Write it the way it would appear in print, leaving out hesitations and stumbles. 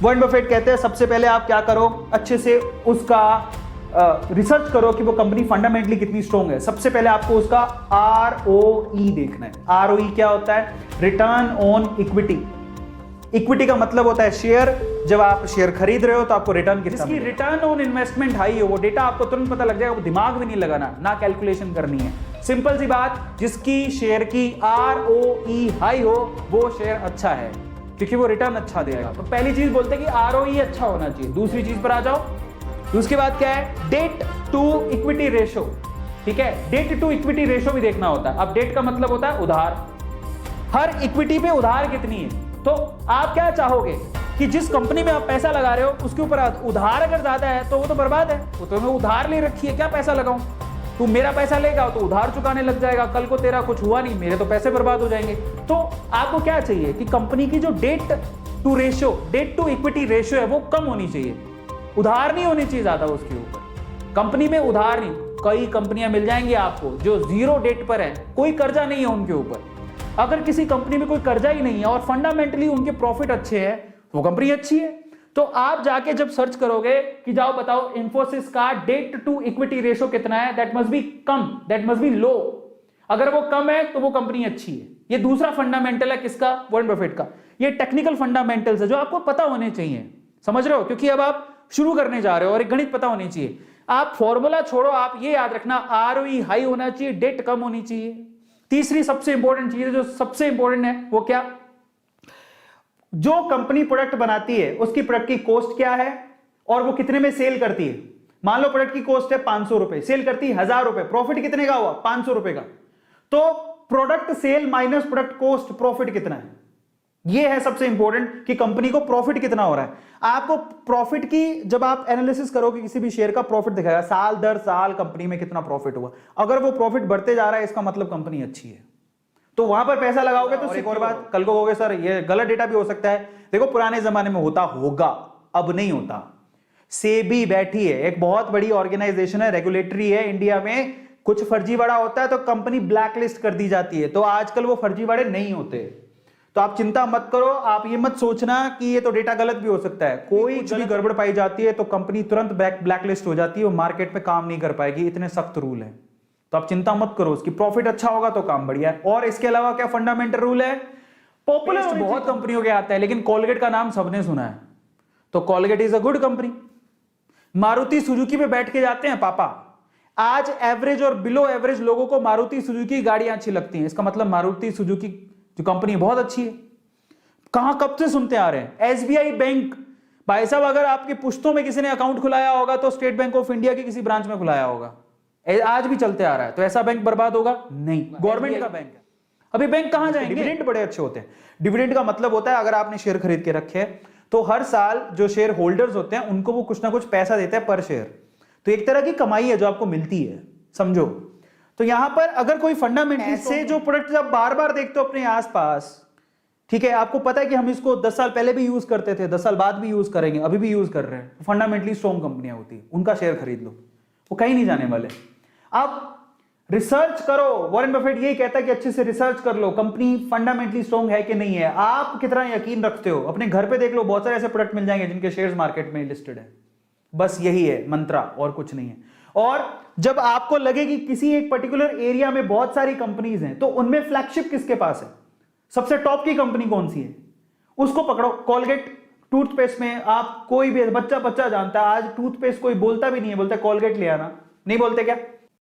Warren Buffett कहते हैं सबसे पहले आप क्या करो, अच्छे से उसका रिसर्च करो कि वो कंपनी फंडामेंटली कितनी स्ट्रॉन्ग है। सबसे पहले आपको उसका ROE देखना है। ROE क्या होता है? Return on equity. इक्विटी का मतलब होता है शेयर। जब आप शेयर खरीद रहे हो तो आपको रिटर्न कितना, जिसकी रिटर्न ऑन इन्वेस्टमेंट हाई हो, वो डेटा आपको तुरंत पता लग जाएगा, वो दिमाग भी नहीं लगाना, ना कैलकुलेशन करनी है, सिंपल सी बात। जिसकी शेयर की ROE हाई हो वो शेयर अच्छा है, क्योंकि वो रिटर्न अच्छा देगा। तो पहली चीज बोलते हैं कि ROE अच्छा होना चाहिए। दूसरी चीज पर आ जाओ, उसके बाद क्या है? Debt to equity ratio. ठीक है, डेट टू इक्विटी रेशो भी देखना होता है। अब डेट का मतलब होता है उधार, हर इक्विटी पे उधार कितनी है। तो आप क्या चाहोगे कि जिस कंपनी में आप पैसा लगा रहे हो उसके ऊपर उधार अगर ज्यादा है तो वो तो बर्बाद है, वो तो उधार ले रखी है, क्या पैसा लगाऊं? तू मेरा पैसा लेगा तो उधार चुकाने लग जाएगा, कल को तेरा कुछ हुआ नहीं, मेरे तो पैसे बर्बाद हो जाएंगे। तो आपको क्या चाहिए कि कंपनी की जो डेट टू इक्विटी रेशियो है वो कम होनी चाहिए, उधार नहीं होनी चाहिए ज्यादा उसके ऊपर। कंपनी में उधार नहीं, कई कंपनियां मिल जाएंगी आपको जो जीरो डेट पर है, कोई कर्जा नहीं है उनके ऊपर। अगर किसी कंपनी में कोई कर्जा ही नहीं है और फंडामेंटली उनके प्रॉफिट अच्छे हैं तो वो कंपनी अच्छी है। तो आप जाके जब सर्च करोगे कि जाओ बताओ इंफोसिस का डेट टू इक्विटी रेशो कितना है, दैट मस्ट बी कम, दैट मस्ट बी लो। अगर वो कम है तो वो कंपनी अच्छी है। ये दूसरा फंडामेंटल है किसका? वॉरेन बफेट का। ये टेक्निकल फंडामेंटल्स है जो आपको पता होने चाहिए, समझ रहे हो? क्योंकि अब आप शुरू करने जा रहे हो और एक गणित पता होनी चाहिए। आप फॉर्मूला छोड़ो, आप ये याद रखना ROE हाई होना चाहिए, डेट कम होनी चाहिए। तीसरी सबसे इंपॉर्टेंट चीज है, जो सबसे इंपॉर्टेंट है वो क्या? जो कंपनी प्रोडक्ट बनाती है उसकी प्रोडक्ट की कॉस्ट क्या है और वो कितने में सेल करती है। मान लो प्रोडक्ट की कॉस्ट है 500 रुपए, सेल करती है 1000 रुपए, प्रॉफिट कितने का हुआ? 500 रुपए का। तो product sale minus product cost, profit कितना है? ये है सबसे इंपॉर्टेंट कि कंपनी को प्रॉफिट कितना हो रहा है। आपको प्रॉफिट की जब आप एनालिसिस करोगे किसी भी शेयर का, प्रॉफिट दिखाएगा साल दर साल कंपनी में कितना प्रॉफिट हुआ। अगर वो प्रॉफिट बढ़ते जा रहा है इसका मतलब कंपनी अच्छी है, तो वहां पर पैसा लगाओगे। तो एक और बात, कल को कहोगे सर ये गलत डेटा भी हो सकता है। देखो पुराने जमाने में होता होगा, अब नहीं होता। सेबी बैठी है, एक बहुत बड़ी ऑर्गेनाइजेशन है, रेगुलेटरी है इंडिया में। कुछ फर्जीवाड़ा होता है तो कंपनी ब्लैकलिस्ट कर दी जाती है। तो आजकल वो फर्जीवाड़े नहीं होते, तो आप चिंता मत करो। आप ये मत सोचना कि ये तो डेटा गलत भी हो सकता है। कोई कुछ भी गड़बड़ पाई जाती है तो कंपनी तुरंत ब्लैकलिस्ट हो जाती है, वो मार्केट में काम नहीं कर पाएगी, इतने सख्त रूल है। तो आप चिंता मत करो, उसकी प्रॉफिट अच्छा होगा तो काम बढ़िया है। और इसके अलावा क्या फंडामेंटल रूल है? पॉपुलर बहुत कंपनियों के आता है, लेकिन कोलगेट का नाम सबने सुना है, तो Colgate is a good company. Maruti Suzuki पे बैठ के जाते हैं पापा। आज एवरेज और बिलो एवरेज लोगों को मारुति सुजुकी गाड़ियां अच्छी लगती हैं, इसका मतलब मारुति सुजुकी जो कंपनी बहुत अच्छी है। कहां कब से सुनते आ रहे हैं? SBI बैंक, भाई साहब अगर आपके पुश्तों में किसी ने अकाउंट खुलाया होगा तो स्टेट बैंक ऑफ इंडिया के किसी ब्रांच में खुलाया होगा, आज भी चलते आ रहा है। तो ऐसा बैंक बर्बाद होगा? नहीं, गवर्नमेंट का बैंक है। अभी बैंक कहां जाएंगे? डिविडेंड बड़े अच्छे होते हैं। डिविडेंड का मतलब होता है अगर आपने शेयर खरीद के रखे तो हर साल जो शेयर होल्डर्स होते हैं उनको वो कुछ ना कुछ पैसा देते हैं पर शेयर। तो एक तरह की कमाई है जो आपको मिलती है, समझो। तो यहां पर अगर कोई फंडामेंटल ऐसे जो प्रोडक्ट आप बार बार देखते हो अपने आसपास, ठीक है, आपको पता है कि हम इसको 10 साल पहले भी यूज करते थे, 10 साल बाद भी यूज करेंगे, अभी भी यूज कर रहे हैं, फंडामेंटली स्ट्रॉन्ग कंपनियां होती है, उनका शेयर खरीद लो, वो कहीं नहीं जाने वाले। आप रिसर्च करो, वॉरेन बफेट यही कहता है कि अच्छे से रिसर्च कर लो कंपनी फंडामेंटली स्ट्रॉन्ग है कि नहीं है। आप कितना यकीन रखते हो? अपने घर पे देख लो, बहुत सारे ऐसे प्रोडक्ट मिल जाएंगे जिनके शेयर्स मार्केट में लिस्टेड है। बस यही है मंत्रा, और कुछ नहीं है। और जब आपको लगे कि किसी एक पर्टिकुलर एरिया में बहुत सारी कंपनीज हैं तो उनमें फ्लैगशिप किसके पास है, सबसे टॉप की कंपनी कौन सी है, उसको पकड़ो। कोलगेट टूथपेस्ट में आप कोई भी बच्चा जानता है, आज टूथपेस्ट कोई बोलता भी नहीं है, बोलता है कोलगेट ले आना, नहीं बोलते क्या?